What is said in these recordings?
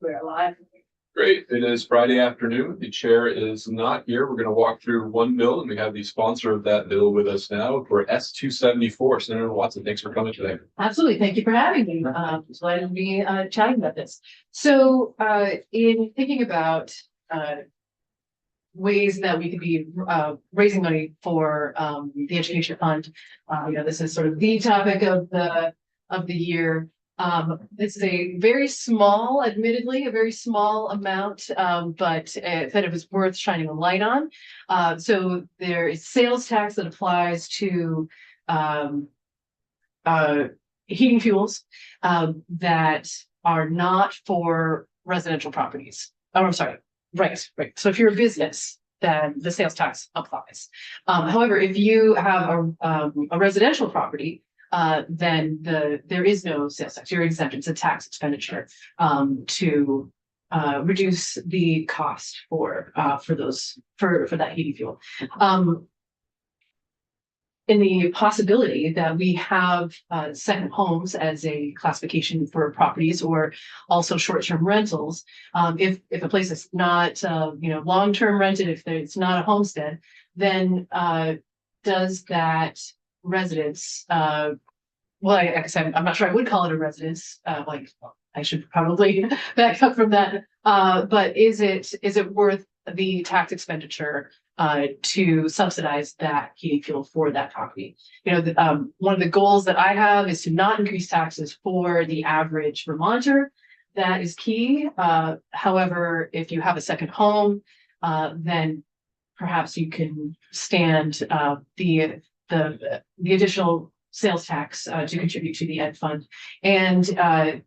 We're alive. Great. It is Friday afternoon. The chair is not here. We're going to walk through one bill, and we have the sponsor of that bill with us now for S-274. Senator Watson, thanks for coming today. Absolutely. Thank you for having me. Glad to be chatting about this. So in thinking about ways that we could be raising money for the education fund, this is sort of the topic of the year. This is a very small, admittedly, a very small amount, but that it was worth shining a light on. So there is sales tax that applies to heating fuels that are not for residential properties. Oh, I'm sorry. Right. So if you're a business, then the sales tax applies. However, if you have a residential property, then there is no sales tax. You're exempt. It's a tax expenditure to reduce the cost for that heating fuel. In the possibility that we have second homes as a classification for properties, or also short-term rentals, if a place is not long-term rented, if it's not a homestead, then does that residence, well, I guess I'm not sure I would call it a residence, I should probably back up from that, but is it worth the tax expenditure to subsidize that heating fuel for that property? One of the goals that I have is to not increase taxes for the average Vermonter. That is key. However, if you have a second home, then perhaps you can stand the additional sales tax to contribute to the ed fund. And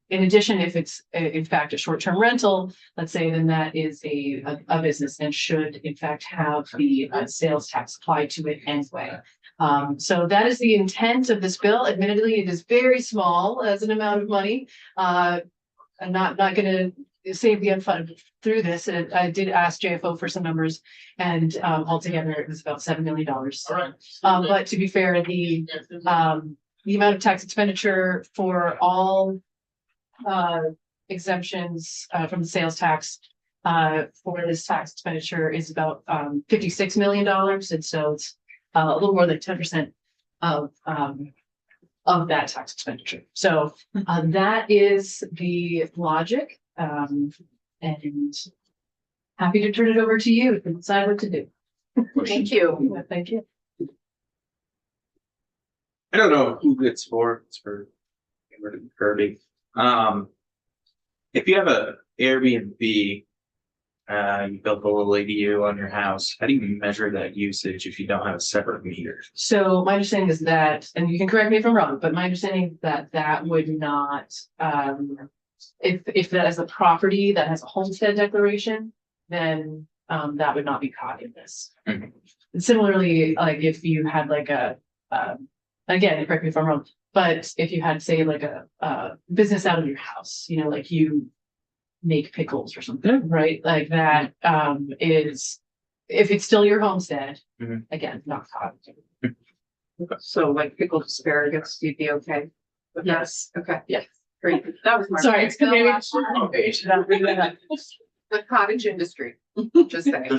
in addition, if it's in fact a short-term rental, let's say, then that is a business and should in fact have the sales tax applied to it anyway. So that is the intent of this bill. Admittedly, it is very small as an amount of money. I'm not going to save the ed fund through this. I did ask JFO for some numbers, and altogether it was about $7 million. All right. But to be fair, the amount of tax expenditure for all exemptions from the sales tax for this tax expenditure is about $56 million, and so it's a little more than 10% of that tax expenditure. So that is the logic. And happy to turn it over to you to decide what to do. Thank you. Thank you. I don't know who it's for. It's for Kirby. If you have a Airbnb, you built a little ADU on your house, how do you measure that usage if you don't have a separate meter? So my understanding is that, and you can correct me if I'm wrong, but my understanding is that would not, if that is a property that has a homestead declaration, then that would not be caught in this. Mm-hmm. And similarly, like if you had like again, correct me if I'm wrong, but if you had, say, like a business out of your house, like you make pickles or something, right? Like that is, if it's still your homestead, again, not caught. So like pickled asparagus, you'd be okay with that? Yes. Okay. Yes. Great. That was my. Sorry, it's maybe The cottage industry, just saying.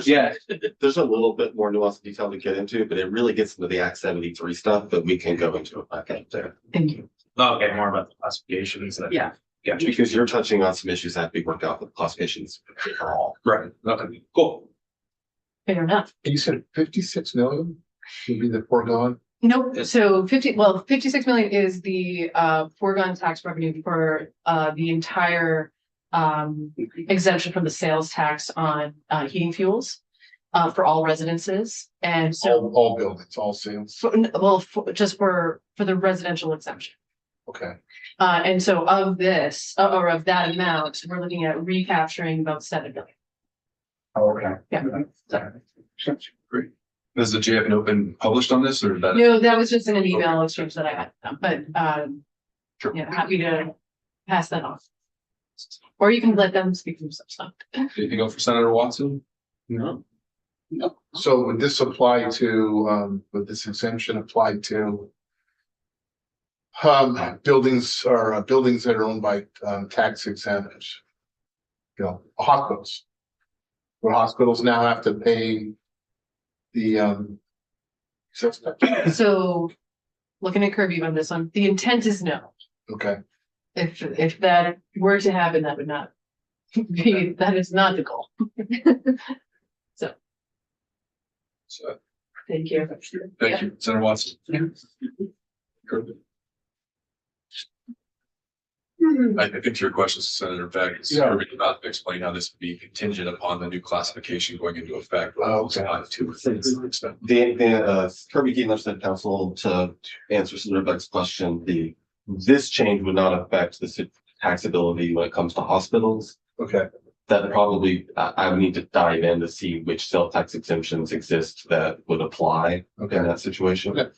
There's a little bit more nuanced detail to get into, but it really gets into the Act 73 stuff that we can go into it back up there. Thank you. Okay, more about the classifications. Yeah. Gotcha. Because you're touching on some issues that have to be worked out with classifications for all. Right. Okay. Cool. Fair enough. You said 56 million would be the foregone? Nope. So 56 million is the foregone tax revenue for the entire exemption from the sales tax on heating fuels for all residences. And so All buildings, all sales. just for the residential exemption. Okay. And so of this, or of that amount, we're looking at recapturing about 7 million. Oh, okay. Yeah. Great. Has the JF note been published on this, or that? No, that was just in an email exchange that I had, but Sure. yeah, happy to pass that off. Or you can let them speak for themselves. Anything else for Senator Watson? No. So would this apply to, would this exemption apply to buildings that are owned by tax exempt hospitals. Where hospitals now have to pay the, sales tax. So looking at Kirby on this one, the intent is no. Okay, If that were to happen, that would not be, that is not the goal. So, Thank you. thank you, Senator Watson. I think to your question, Senator Beck, is Yeah. about to explain how this would be contingent upon the new classification going into effect. Oh, okay. Kirby Keeler said council to answer Senator Beck's question, this change would not affect the taxability when it comes to hospitals. okay, That probably, I would need to dive in to see which sales tax exemptions exist that would apply okay. in that situation. Okay.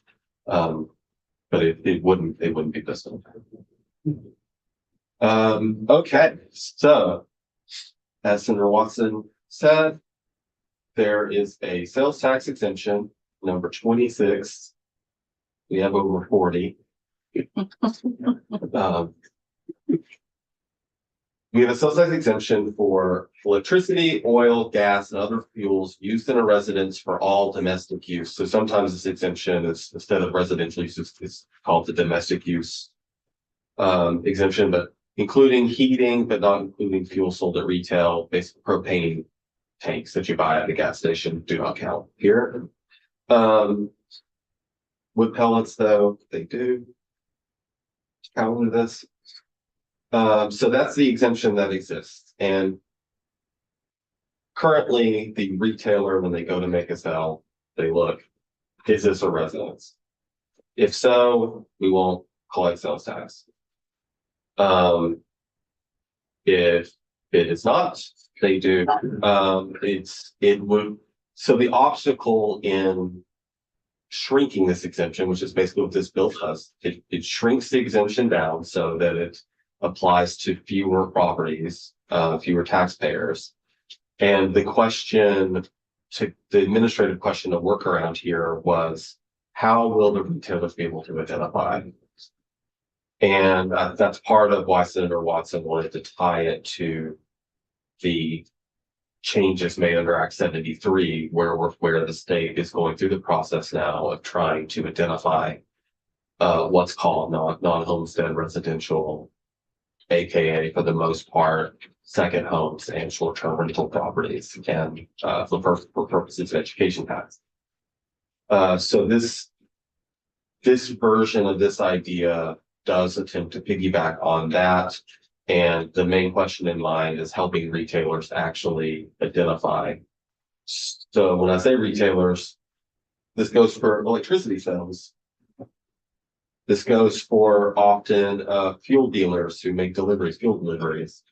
But it wouldn't be this one. Okay, so as Senator Watson said, there is a sales tax exemption, number 26. We have over 40. We have a sales tax exemption for electricity, oil, gas, and other fuels used in a residence for all domestic use. So sometimes this exemption is, instead of residential use, it's called the domestic use exemption, but including heating, but not including fuel sold at retail. Basic propane tanks that you buy at the gas station do not count here. Wood pellets, though, they do count into this. So that's the exemption that exists. And currently the retailer, when they go to make a sale, they look, is this a residence? If so, we won't collect sales tax. If it is not, they do. So the obstacle in shrinking this exemption, which is basically what this bill does, it shrinks the exemption down so that it applies to fewer properties, fewer taxpayers. And the administrative question to work around here was, how will the retailers be able to identify? And that's part of why Senator Watson wanted to tie it to the changes made under Act 73, where the state is going through the process now of trying to identify what's called non-homestead residential, AKA for the most part, second homes and short-term rental properties, and for purposes of education tax. So this version of this idea does attempt to piggyback on that. And the main question in mind is helping retailers actually identify. So when I say retailers, this goes for electricity sales. This goes for often fuel dealers who make fuel deliveries.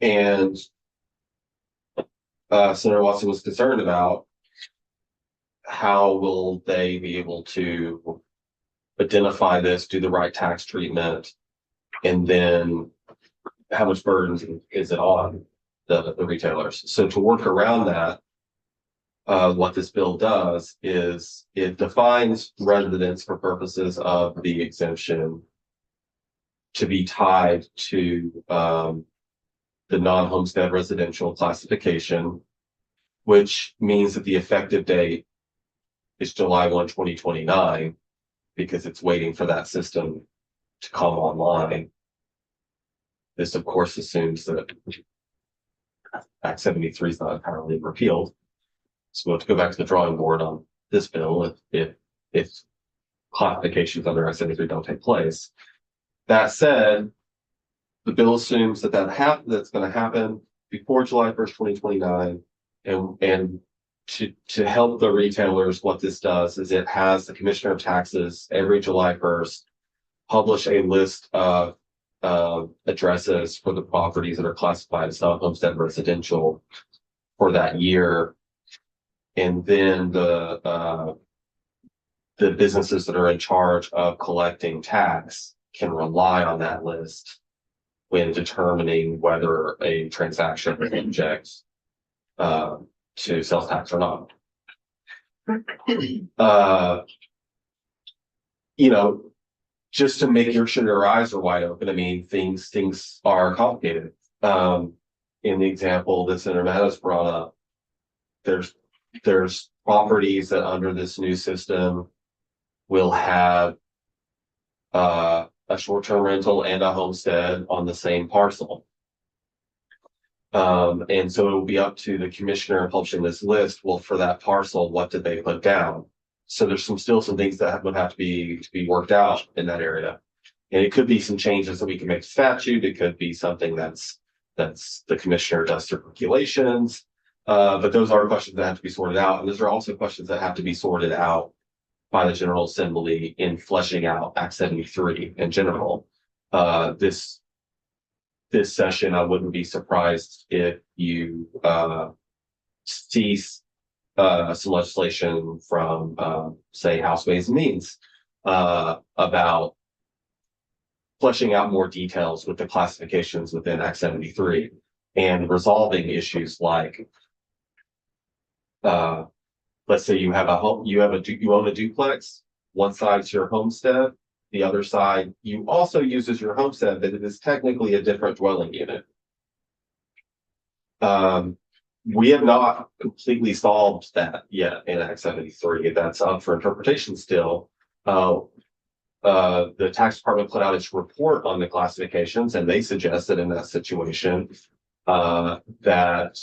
And Senator Watson was concerned about how will they be able to identify this, do the right tax treatment, and then how much burden is it on the retailers? So to work around that, what this bill does is it defines residence for purposes of the exemption to be tied to the non-homestead residential classification, which means that the effective date is July 1, 2029, because it's waiting for that system to come online. This, of course, assumes that Act 73 is not entirely repealed. So we'll have to go back to the drawing board on this bill if classifications under Act 73 don't take place. That said, the bill assumes that's going to happen before July 1st, 2029. And to help the retailers, what this does is it has the Commissioner of Taxes every July 1st publish a list of addresses for the properties that are classified as non-homestead residential for that year. And then the businesses that are in charge of collecting tax can rely on that list when determining whether a transaction is subject to sales tax or not. Just to make sure your eyes are wide open. I mean, things are complicated. In the example that Senator Mattis brought up, there's properties that under this new system will have a short-term rental and a homestead on the same parcel. And so it will be up to the commissioner publishing this list. Well, for that parcel, what did they put down? So there's still some things that would have to be worked out in that area. And it could be some changes that we can make to statute. It could be something that's the commissioner does through regulations. But those are questions that have to be sorted out. And those are also questions that have to be sorted out by the General Assembly in fleshing out Act 73 in general. This session, I wouldn't be surprised if you see some legislation from say House Ways and Means about fleshing out more details with the classifications within Act 73 and resolving issues like let's say you have a home, you own a duplex, one side's your homestead, the other side you also use as your homestead, but it is technically a different dwelling unit. We have not completely solved that yet in Act 73. That's up for interpretation still. The tax department put out its report on the classifications, and they suggested in that situation that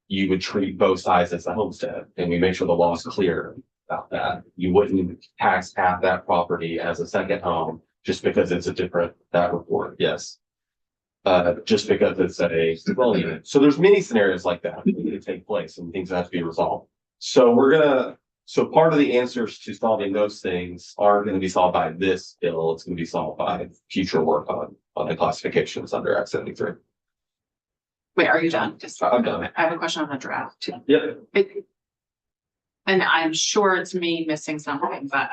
you would treat both sides as a homestead, and we make sure the law is clear about that. You wouldn't tax half that property as a second home just because it's a different, that report, yes. Just because it's a dwelling unit. So there's many scenarios like that that need to take place and things that have to be resolved. So so part of the answers to solving those things aren't going to be solved by this bill. It's going to be solved by future work on the classifications under Act 73. Wait, are you done? Just I'm done. I have a question on the draft too. Yep. And I'm sure it's me missing something, but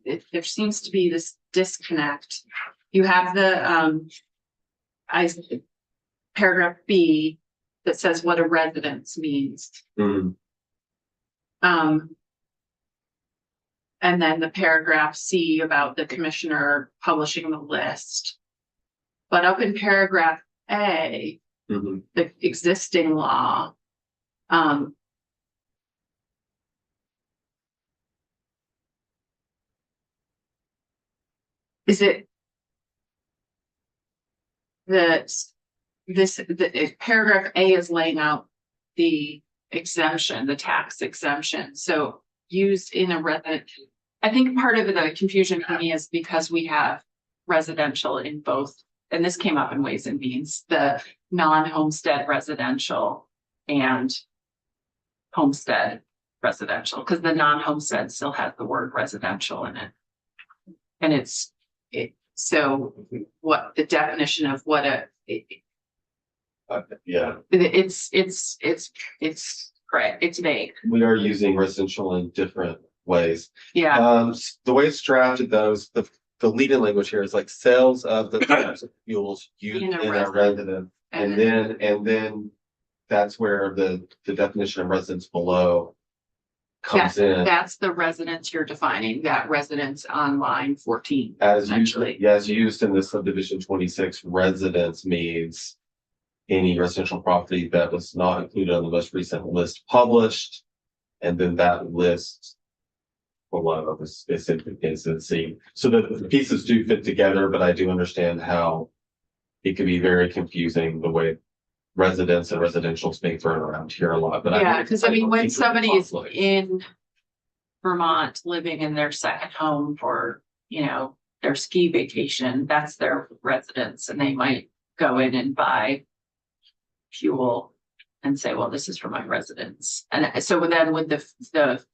there seems to be this disconnect. You have the paragraph B that says what a residence means. Mm. And then the paragraph C about the commissioner publishing the list. But up in paragraph A, Mm-hmm. the existing law, is it that paragraph A is laying out the exemption, the tax exemption, so used in a resident. I think part of the confusion for me is because we have residential in both, and this came up in Ways and Means, the non-homestead residential and homestead residential, because the non-homestead still has the word residential in it. And so what the definition of what Yeah, it's great. It's vague. we are using residential in different ways. Yeah. The way it's drafted, those the lead-in language here is like sales of the types of fuels used In a in a residence, and then that's where the definition of residence below comes in. That's the residence you're defining, that residence on line 14. As essentially. used in the subdivision 26, residence means any residential property that was not included on the most recent list published, and then that list below is in C. So the pieces do fit together, but I do understand how it can be very confusing the way residents and residential is being thrown around here a lot. But Yeah, because I mean, when think somebody it's is in Vermont living in their second home for, their ski vacation, that's their residence, and they might go in and buy fuel and say, well, this is for my residence. And so then would the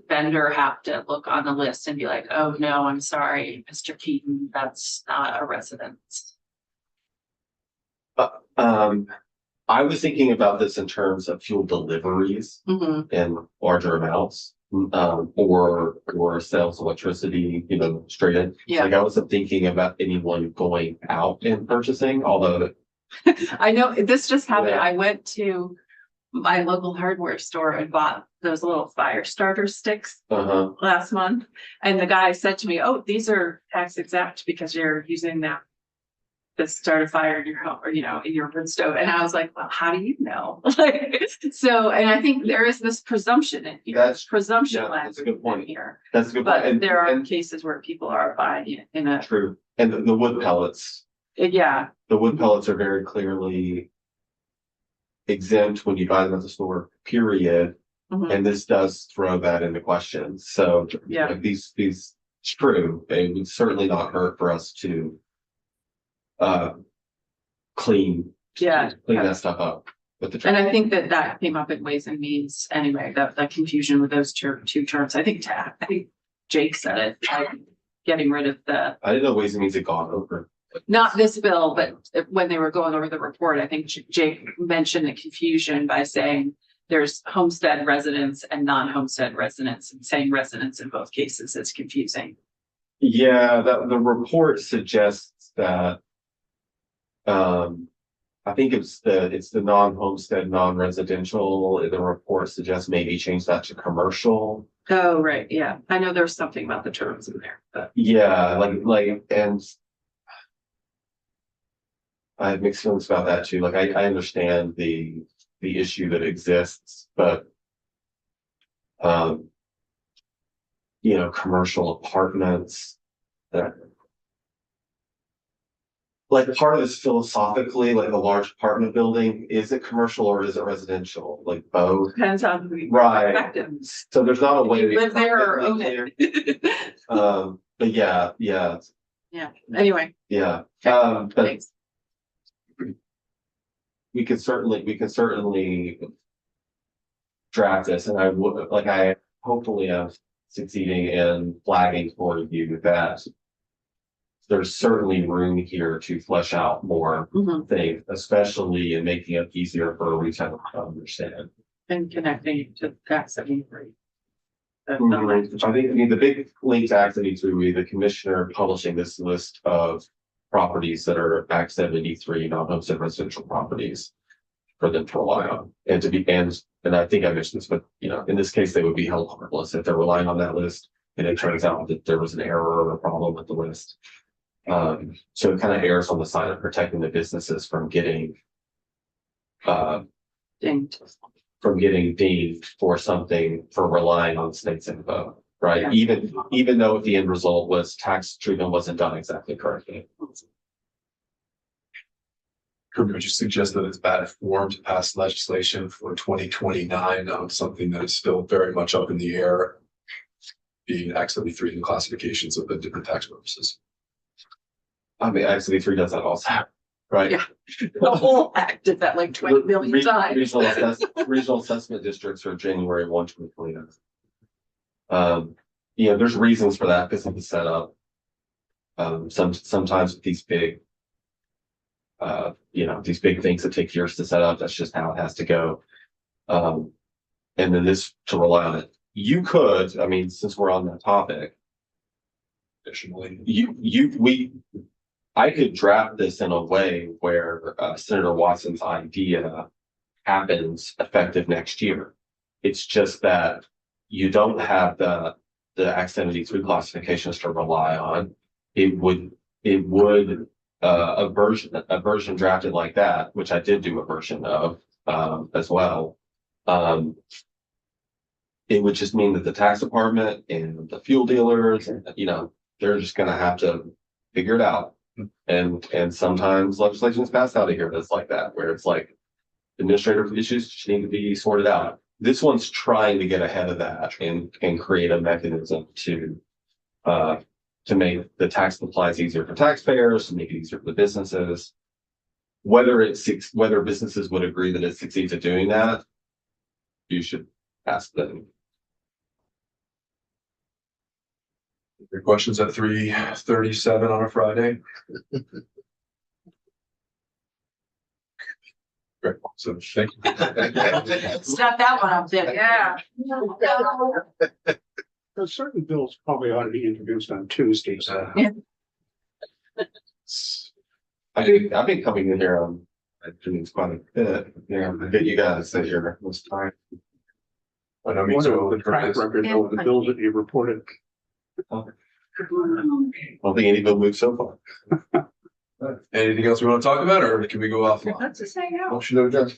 vendor have to look on the list and be like, oh, no, I'm sorry, Mr. Keaton, that's not a residence. I was thinking about this in terms of fuel deliveries Mhm. in larger amounts, or sales of electricity, straight in. Yeah. Like I wasn't thinking about anyone going out and purchasing, although I know this just happened. Yeah. I went to my local hardware store and bought those little fire starter sticks last month. And the guy said to me, oh, these are tax exempt because you're using that to start a fire in your home or, in your wood stove. And I was like, well, how do you know? Like, so, and I think there is this presumption in here, That's- presumption yeah, that's a language good point. in here. That's a good point. But And- there are and- cases where people are buying it in a, True, and the wood pellets, yeah, the wood pellets are very clearly exempt when you buy them at the store, period. mhm, And this does throw that into question. So Yeah. like, these, it's true. It would certainly not hurt for us to clean yeah. that stuff up with the. And I think that came up in Ways and Means anyway, that confusion with those two terms. I think Jake said it, like, getting rid of the, I didn't know Ways and Means had gone over. not this bill, but when they were going over the report, I think Jake mentioned the confusion by saying there's homestead residents and non-homestead residents, and saying residents in both cases is confusing. Yeah, the report suggests that. I think it's the non-homestead, non-residential, the report suggests maybe change that to commercial. Oh, right, yeah. I know there's something about the terms in there, but Yeah, and. I have mixed feelings about that too. Like, I understand the issue that exists, but. Commercial apartments that. Like, part of this philosophically, like a large apartment building, is it commercial or is it residential? Like both, depends on who you right? perspective. So there's not a way. You to live there or perfectly own clear. it. But yeah, Yeah, anyway, but thanks. we could certainly draft this, and I hopefully am succeeding in flagging for you that there's certainly room here to flesh out more Mhm. things, especially in making it easier for a retailer to understand. And connecting to Act 73. I think, the big link to Act 73 would be the commissioner publishing this list of properties that are Act 73, non-homestead residential properties for them to rely on and and I think I mentioned this, but in this case, they would be held harmless if they're relying on that list and it turns out that there was an error or a problem with the list. So it kind of errs on the side of protecting the businesses from getting Dinged. dinged for relying on state's info, right? Yeah. Even though if the end result was tax treatment wasn't done exactly correctly. Kirby, would you suggest that it's bad form to pass legislation for 2029 on something that is still very much up in the air? Being Act 73 and classifications of the different tax purposes. I mean, Act 73 does that also, right? Yeah. The whole act did that like 20 million times. Regional assessment districts are January 1, 2029. There's reasons for that because of the setup. Sometimes with these big things that take years to set up, that's just how it has to go. And then this to rely on it. You could, I mean, since we're on that topic, Additionally, I could draft this in a way where Senator Watson's idea happens effective next year. It's just that you don't have the Act 73 classifications to rely on. It would a version drafted like that, which I did do a version of as well. It would just mean that the tax department and the fuel dealers, they're just gonna have to figure it out. And sometimes legislation is passed out of here that's like that, where it's like administrative issues just need to be sorted out. This one's trying to get ahead of that and create a mechanism to make the tax compliance easier for taxpayers, to make it easier for the businesses. Whether businesses would agree that it succeeds at doing that, you should ask them. your questions at 3:37 on a Friday? Great, so thank you. Step that one up there. Yeah. There's certain bills probably ought to be introduced on Tuesdays. I've been coming in here doing quite a bit. I get you guys that you're most time. I know, me What too. are the track record of the bills that you reported? I don't think any bill moved so far. Anything else we want to talk about, or can we go off? Let's just hang out. Motion to adjourn.